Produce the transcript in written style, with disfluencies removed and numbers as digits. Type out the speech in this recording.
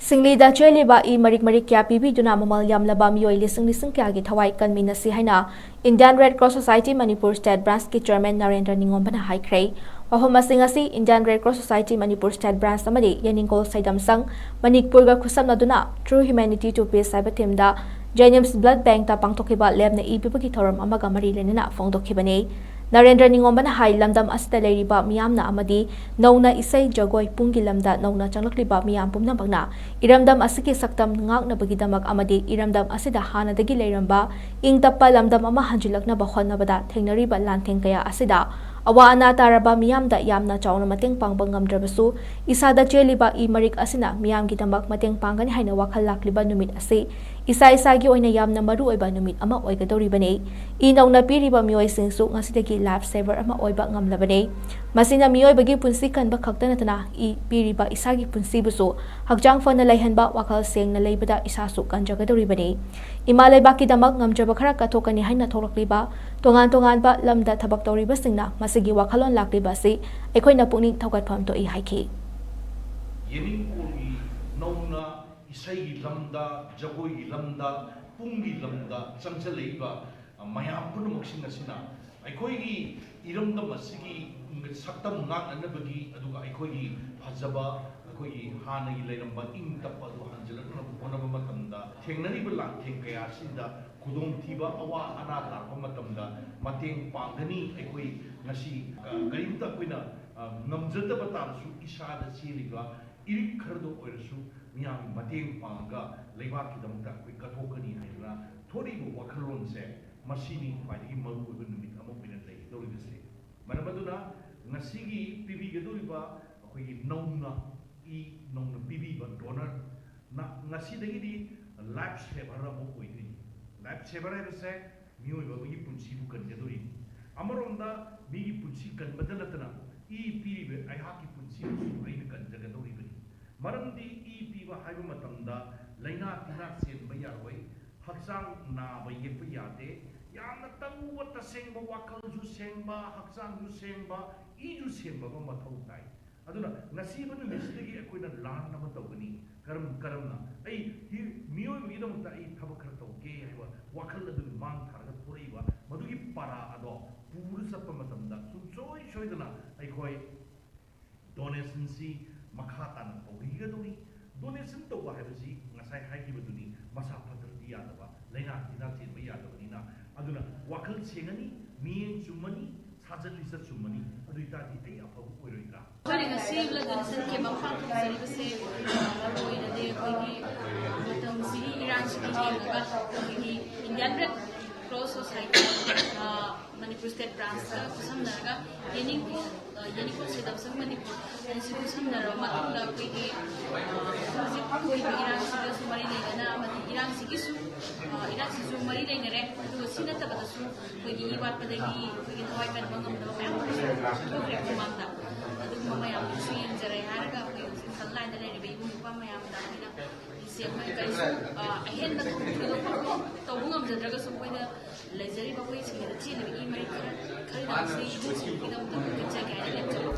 ꯁꯤꯡꯂꯤꯗ ꯆꯦꯜꯂꯤꯕ ꯃꯔꯤꯛ ꯀꯌꯥ ꯄꯤꯕꯤꯗꯨꯅ ꯃꯃꯜ ꯌꯥꯝꯂꯕ ꯃꯤꯑꯣꯏ ꯂꯤꯁꯤꯡ ꯀꯌꯥꯒꯤ ꯊꯋꯥꯏ ꯀꯟꯃꯤꯟꯅꯁꯤ ꯍꯥꯏꯅ Indian Red Cross Society Manipur State ꯕ꯭ꯔꯥꯟꯆꯀꯤ ꯆꯦꯌꯔꯃꯦꯟ ꯅꯔꯦꯟꯗ꯭ꯔ ꯅꯤꯡꯉꯣꯝꯕꯅ ꯍꯥꯏꯈ꯭ꯔꯦ꯫ ꯋꯥꯐꯝ ꯑꯁꯤ ꯉꯁꯤ Indian Red Cross Society Manipur State Branch ꯑꯃꯗꯤ ꯌꯦꯅꯤꯡꯀꯣꯜ ꯁꯩꯗꯝꯁꯪ ꯃꯅꯤꯄꯨꯔꯒ ꯈꯨꯠꯁꯝꯅꯗꯨꯅ ꯇ꯭ꯔꯨ ꯍ꯭ꯌꯨꯃꯦꯅꯤꯇꯤ ꯇꯨ ꯄꯤꯁ ꯍꯥꯏꯕ ꯊꯤꯝꯗ ꯖꯦꯅꯤꯝꯁ ꯕ꯭ꯂꯗ ꯕꯦꯡꯛꯇ ꯄꯥꯡꯊꯣꯛꯈꯤꯕ ꯂꯦꯞꯅ ꯄꯤꯕꯒꯤ ꯊꯧꯔꯝ ꯑꯃꯒ ꯃꯔꯤ ꯂꯩꯅꯅ ꯐꯣꯡꯗꯣꯛꯈꯤꯕꯅꯤ꯫ ꯅꯔꯦꯟꯗ꯭ꯔ ꯅꯤꯡꯉꯣꯝꯕꯅ ꯍꯥꯏ ꯂꯝꯗꯝ ꯑꯁꯤꯗ ꯂꯩꯔꯤꯕ ꯃꯤꯌꯥꯝꯅ ꯑꯃꯗꯤ ꯅꯧꯅ ꯏꯁꯩ ꯖꯒꯣꯏ ꯄꯨꯡꯒꯤ ꯂꯝꯗ ꯅꯧꯅ ꯆꯪꯂꯛꯂꯤꯕ ꯃꯤꯌꯥꯝ ꯄꯨꯝꯅꯃꯛꯅ ꯏꯔꯝꯗꯝ ꯑꯁꯤꯒꯤ ꯁꯛꯇꯝ ꯉꯥꯛꯅꯕꯒꯤꯗꯃꯛ ꯑꯃꯗꯤ ꯏꯔꯝꯗꯝ ꯑꯁꯤꯗ ꯍꯥꯟꯅꯗꯒꯤ ꯂꯩꯔꯝꯕ ꯏꯪꯇꯞꯄ ꯂꯝꯗꯝ ꯑꯃ ꯍꯟꯖꯤꯜꯂꯛꯅꯕ ꯍꯣꯠꯅꯕꯗ ꯊꯦꯡꯅꯔꯤꯕ ꯂꯥꯟꯊꯦꯡ ꯀꯌꯥ ꯑꯁꯤꯗ ꯑꯋꯥ ꯑꯅꯥ ꯇꯥꯔꯕ ꯃꯤꯌꯥꯝꯗ ꯌꯥꯝꯅ ꯆꯥꯎꯅ ꯃꯇꯦꯡ ꯄꯥꯡꯕ ꯉꯝꯗ꯭ꯔꯕꯁꯨ ꯏꯁꯥꯗ ꯆꯦꯜꯂꯤꯕ ꯃꯔꯤꯛ ꯑꯁꯤꯅ ꯃꯤꯌꯥꯝꯒꯤꯗꯃꯛ ꯃꯇꯦꯡ ꯄꯥꯡꯒꯅꯤ ꯍꯥꯏꯅ ꯋꯥꯈꯜ ꯂꯥꯛꯂꯤꯕ ꯅꯨꯃꯤꯠ ꯑꯁꯤ ꯏꯁꯥꯒꯤ ꯑꯣꯏꯅ ꯌꯥꯝꯅ ꯃꯔꯨꯑꯣꯏꯕ ꯅꯨꯃꯤꯠ ꯑꯃ ꯑꯣꯏꯒꯗꯧꯔꯤꯕꯅꯤ꯫ ꯅꯧꯅ ꯄꯤꯔꯤꯕ ꯃꯤꯑꯣꯏꯁꯤꯡꯁꯨ ꯉꯁꯤꯗꯒꯤ ꯂꯥꯏꯐ ꯁꯦꯚꯔ ꯑꯃ ꯑꯣꯏꯕ ꯉꯝꯂꯕꯅꯤ꯫ ꯃꯁꯤꯅ ꯃꯤꯑꯣꯏꯕꯒꯤ ꯄꯨꯟꯁꯤ ꯀꯟꯕ ꯈꯛꯇ ꯅꯠꯇꯅ ꯄꯤꯔꯤꯕ ꯏꯁꯥꯒꯤ ꯄꯨꯟꯁꯤꯕꯨꯁꯨ ꯍꯛꯆꯥꯡ ꯐꯅ ꯂꯩꯍꯟꯕ, ꯋꯥꯈꯜ ꯁꯦꯡꯅ ꯂꯩꯕꯗ ꯏꯁꯥꯁꯨ ꯀꯟꯖꯒꯗꯧꯔꯤꯕꯅꯤ꯫ ꯏꯃꯥ ꯂꯩꯕꯥꯛꯀꯤꯗꯃꯛ ꯉꯝꯖꯕ ꯈꯔ ꯀꯠꯊꯣꯛꯀꯅꯤ ꯍꯥꯏꯅ ꯊꯣꯛꯂꯛꯂꯤꯕ ꯇꯣꯉꯥꯟꯕ ꯂꯝꯗ ꯊꯕꯛ ꯇꯧꯔꯤꯕꯁꯤꯡꯅ ꯃꯁꯤꯒꯤ ꯋꯥꯈꯜꯂꯣꯟ ꯂꯥꯛꯂꯤꯕ ꯑꯁꯤ ꯑꯩꯈꯣꯏꯅ ꯄꯨꯛꯅꯤꯡ ꯊꯧꯒꯠꯐꯝ ꯊꯣꯛꯏ ꯍꯥꯏꯈꯤ꯫ ꯌꯦꯅꯤꯡꯀꯣꯜꯒꯤ ꯅꯧꯅ ꯏꯁꯩꯒꯤ ꯂꯝꯗ, ꯖꯒꯣꯏꯒꯤ ꯂꯝꯗ, ꯄꯨꯡꯒꯤ ꯂꯝꯗ ꯆꯪꯁꯤꯜꯂꯛꯏꯕ ꯃꯌꯥꯝ ꯄꯨꯝꯅꯃꯛꯁꯤꯡ ꯑꯁꯤꯅ ꯑꯩꯈꯣꯏꯒꯤ ꯏꯔꯝꯗꯝ ꯑꯁꯤꯒꯤ ꯁꯛꯇꯝ ꯉꯥꯛꯅꯅꯕꯒꯤ ꯑꯗꯨꯒ ꯑꯩꯈꯣꯏꯒꯤ ꯐꯖꯕ ꯑꯩꯈꯣꯏꯒꯤ ꯍꯥꯟꯅꯒꯤ ꯂꯩꯔꯝꯕ ꯏꯪ ꯇꯞꯄ ꯑꯗꯨ ꯍꯟꯖꯤꯜꯂꯛꯅꯕ ꯍꯣꯠꯅꯕ ꯃꯇꯝꯗ ꯊꯦꯡꯅꯔꯤꯕ ꯂꯥꯟꯊꯦꯡ ꯀꯌꯥ ꯑꯁꯤꯗ ꯈꯨꯗꯣꯡꯊꯤꯕ ꯑꯋꯥ ꯑꯅꯥ ꯂꯥꯛꯄ ꯃꯇꯝꯗ ꯃꯇꯦꯡ ꯄꯥꯡꯒꯅꯤ꯫ ꯑꯩꯈꯣꯏ ꯉꯁꯤ ꯀꯔꯤꯝꯇ ꯑꯩꯈꯣꯏꯅ ꯉꯝꯖꯗꯕ ꯇꯥꯔꯁꯨ ꯏꯁꯥꯗ ꯆꯦꯜꯂꯤꯕ ꯏꯔꯤꯛ ꯈꯔꯗ ꯑꯣꯏꯔꯁꯨ ꯃꯤꯌꯥꯝꯒꯤ ꯃꯇꯦꯡ ꯄꯥꯡꯉꯒ ꯂꯩꯕꯥꯛꯀꯤꯗꯃꯛꯇ ꯑꯩꯈꯣꯏ ꯀꯠꯊꯣꯛꯀꯅꯤ ꯍꯥꯏꯗꯅ ꯊꯣꯛꯏꯕ ꯋꯥꯈꯜꯂꯣꯟꯁꯦ ꯃꯁꯤꯅꯤ ꯈ꯭ꯋꯥꯏꯗꯒꯤ ꯃꯔꯨꯑꯣꯏꯕ ꯅꯨꯃꯤꯠ ꯑꯃ ꯑꯣꯏꯅ ꯂꯩꯒꯗꯧꯔꯤꯕꯁꯦ꯫ ꯃꯔꯝ ꯑꯗꯨꯅ ꯉꯁꯤꯒꯤ ꯄꯤꯕꯤꯒꯗꯧꯔꯤꯕ ꯑꯩꯈꯣꯏꯒꯤ ꯅꯧꯅ ꯄꯤꯕꯤꯕ ꯗꯣꯅꯔ ꯉꯁꯤꯗꯒꯤꯗꯤ ꯂꯥꯏꯐ ꯁꯦꯚꯔ ꯑꯃ ꯑꯣꯏꯗꯣꯏꯅꯤ꯫ ꯂꯥꯏꯐ ꯁꯦꯚꯔ ꯍꯥꯏꯕꯁꯦ ꯃꯤꯑꯣꯏꯕ ꯑꯃꯒꯤ ꯄꯨꯟꯁꯤꯕꯨ ꯀꯟꯒꯗꯧꯔꯤꯅꯤ꯫ ꯑꯃꯔꯣꯝꯗ ꯃꯤꯒꯤ ꯄꯨꯟꯁꯤ ꯀꯟꯕꯗ ꯅꯠꯇꯅ ꯄꯤꯔꯤꯕ ꯑꯩꯍꯥꯛꯀꯤ ꯄꯨꯟꯁꯤꯕꯨꯁꯨ ꯑꯩꯅ ꯀꯟꯖꯒꯗꯧꯔꯤꯕꯅꯤ꯫ ꯃꯔꯝꯗꯤ ꯄꯤꯕ ꯍꯥꯏꯕ ꯃꯇꯝꯗ ꯂꯩꯅꯥ ꯇꯤꯟꯅꯥ ꯆꯦꯟꯕ ꯌꯥꯔꯣꯏ, ꯍꯛꯆꯥꯡ ꯅꯥꯕ ꯌꯦꯛꯄ ꯌꯥꯗꯦ, ꯌꯥꯝꯅ ꯇꯧꯕ ꯇꯁꯦꯡꯕ ꯋꯥꯈꯜꯁꯨ ꯁꯦꯡꯕ, ꯍꯛꯆꯥꯡꯁꯨ ꯁꯦꯡꯕ, ꯏꯁꯨ ꯁꯦꯡꯕ ꯑꯃ ꯃꯊꯧ ꯇꯥꯏ꯫ ꯑꯗꯨꯅ ꯉꯁꯤꯕ ꯅꯨꯃꯤꯠꯁꯤꯗꯒꯤ ꯑꯩꯈꯣꯏꯅ ꯂꯥꯟ ꯑꯃ ꯇꯧꯒꯅꯤ꯫ ꯀꯔꯝꯅ ꯑꯩ ꯃꯤꯑꯣꯏꯕꯒꯤꯗꯃꯛꯇ ꯑꯩ ꯊꯕꯛ ꯈꯔ ꯇꯧꯒꯦ ꯍꯥꯏꯕ ꯋꯥꯈꯜ ꯑꯗꯨꯒꯤ ꯃꯥꯡ ꯊꯥꯔꯒ ꯊꯣꯔꯛꯏꯕ ꯃꯗꯨꯒꯤ ꯄꯔꯥ ꯑꯗꯣ ꯄꯨꯔ ꯆꯠꯄ ꯃꯇꯝꯗ ꯁꯨꯡꯁꯣꯏ ꯁꯣꯏꯗꯅ ꯑꯩꯈꯣꯏ ꯗꯣꯅꯦꯁꯟꯁꯤ ꯃꯈꯥ ꯇꯥꯅ ꯇꯧꯕꯤꯒꯗꯧꯔꯤ꯫ ꯗꯣꯅꯦꯁꯟ ꯇꯧꯕ ꯍꯥꯏꯕꯁꯤ ꯉꯁꯥꯏ ꯍꯥꯏꯈꯤꯕꯗꯨꯅꯤ, ꯃꯁꯥ ꯐꯠꯇ꯭ꯔꯗꯤ ꯌꯥꯗꯕ, ꯂꯩꯅꯥ ꯇꯤꯟꯅꯥ ꯆꯦꯟꯕ ꯌꯥꯗꯕꯅꯤꯅ꯫ ꯑꯗꯨꯅ ꯋꯥꯈꯜ ꯁꯦꯡꯉꯅꯤ, ꯃꯤꯠꯌꯦꯡ ꯆꯨꯝꯃꯅꯤ, ꯁꯥꯖꯠ ꯂꯤꯆꯠ ꯆꯨꯝꯃꯅꯤ, ꯑꯗꯨ ꯑꯣꯏꯇꯥꯔꯗꯤ ꯑꯩ ꯑꯐꯕ ꯑꯣꯏꯔꯣꯏꯗ꯭ꯔꯥ? ꯑꯩꯈꯣꯏꯅ ꯉꯁꯤ ꯕ꯭ꯂꯗ ꯗꯣꯅꯦꯁꯟ ꯀꯦꯝꯞ ꯑꯃ ꯄꯥꯡꯊꯣꯛꯆꯔꯤꯕꯁꯦ ꯃꯔꯨꯑꯣꯏꯅꯗꯤ ꯑꯩꯈꯣꯏꯒꯤ ꯃꯇꯝꯁꯤꯒꯤ ꯏꯔꯥꯡꯁꯤꯒꯤ ꯌꯦꯡꯉꯒ ꯑꯩꯈꯣꯏꯒꯤ Indian Red Cross Society Manipur State ꯕ꯭ꯔꯥꯟꯆꯀ ꯈꯨꯠꯁꯝꯅꯔꯒ ꯌꯦꯅꯤꯡꯀꯣꯜ ꯁꯩꯗꯝꯁꯪ ꯃꯅꯤꯄꯨꯔ ꯑꯁꯤ ꯈꯨꯠꯁꯝꯅꯔꯕ ꯃꯇꯨꯡꯗ ꯑꯩꯈꯣꯏꯒꯤ ꯍꯧꯖꯤꯛ ꯊꯣꯛꯏꯕ ꯏꯔꯥꯡꯁꯤꯒꯁꯨ ꯃꯔꯤ ꯂꯩꯅꯅ ꯑꯃꯗꯤ ꯏꯔꯥꯡꯁꯤꯁꯨ ꯃꯔꯤ ꯂꯩꯅꯔꯦ꯫ ꯑꯗꯨꯒ ꯁꯤ ꯅꯠꯇꯕꯗꯁꯨ ꯑꯩꯈꯣꯏꯒꯤ ꯋꯥꯠꯄꯗꯒꯤ ꯑꯩꯈꯣꯏꯒꯤ ꯊꯋꯥꯏ ꯀꯟꯕ ꯉꯝꯗꯕ ꯃꯌꯥꯝ ꯑꯃꯁꯨ ꯊꯣꯛꯈ꯭ꯔꯦ ꯃꯃꯥꯡꯗ꯫ ꯑꯗꯨꯒꯨꯝꯕ ꯃꯌꯥꯝꯗꯨꯁꯨ ꯌꯦꯡꯖꯔꯦ ꯍꯥꯏꯔꯒ ꯑꯩꯈꯣই ꯍꯧꯖꯤꯛ ꯐ꯭ꯔꯟ ꯂꯥꯏꯟꯗ ꯂꯩꯔꯤꯕ ꯏꯕꯨꯡ ꯏꯄ꯭ꯋꯥ ꯃꯌꯥꯝꯗ ꯑꯩꯈꯣꯏꯅ ꯑꯩꯈꯣꯏ ꯀꯔꯤꯁꯨ ꯑꯍꯦꯟꯕ ꯊꯣꯏꯗꯣꯛꯄ ꯇꯧꯕ ꯉꯝꯖꯗ꯭ꯔꯒꯁꯨ ꯑꯩꯈꯣꯏꯅ ꯂꯩꯖꯔꯤꯕ ꯑꯩꯈꯣꯏ ꯁꯤꯡꯗ ꯆꯦꯜꯂꯤꯕ ꯃꯔꯤꯛ ꯈꯔꯗꯪꯁꯤ ꯏꯃꯨꯡꯁꯤꯡꯒꯤꯗꯃꯛꯇ ꯀꯠꯆꯒꯦ ꯍꯥꯏꯅ ꯂꯦꯞꯆꯕ꯫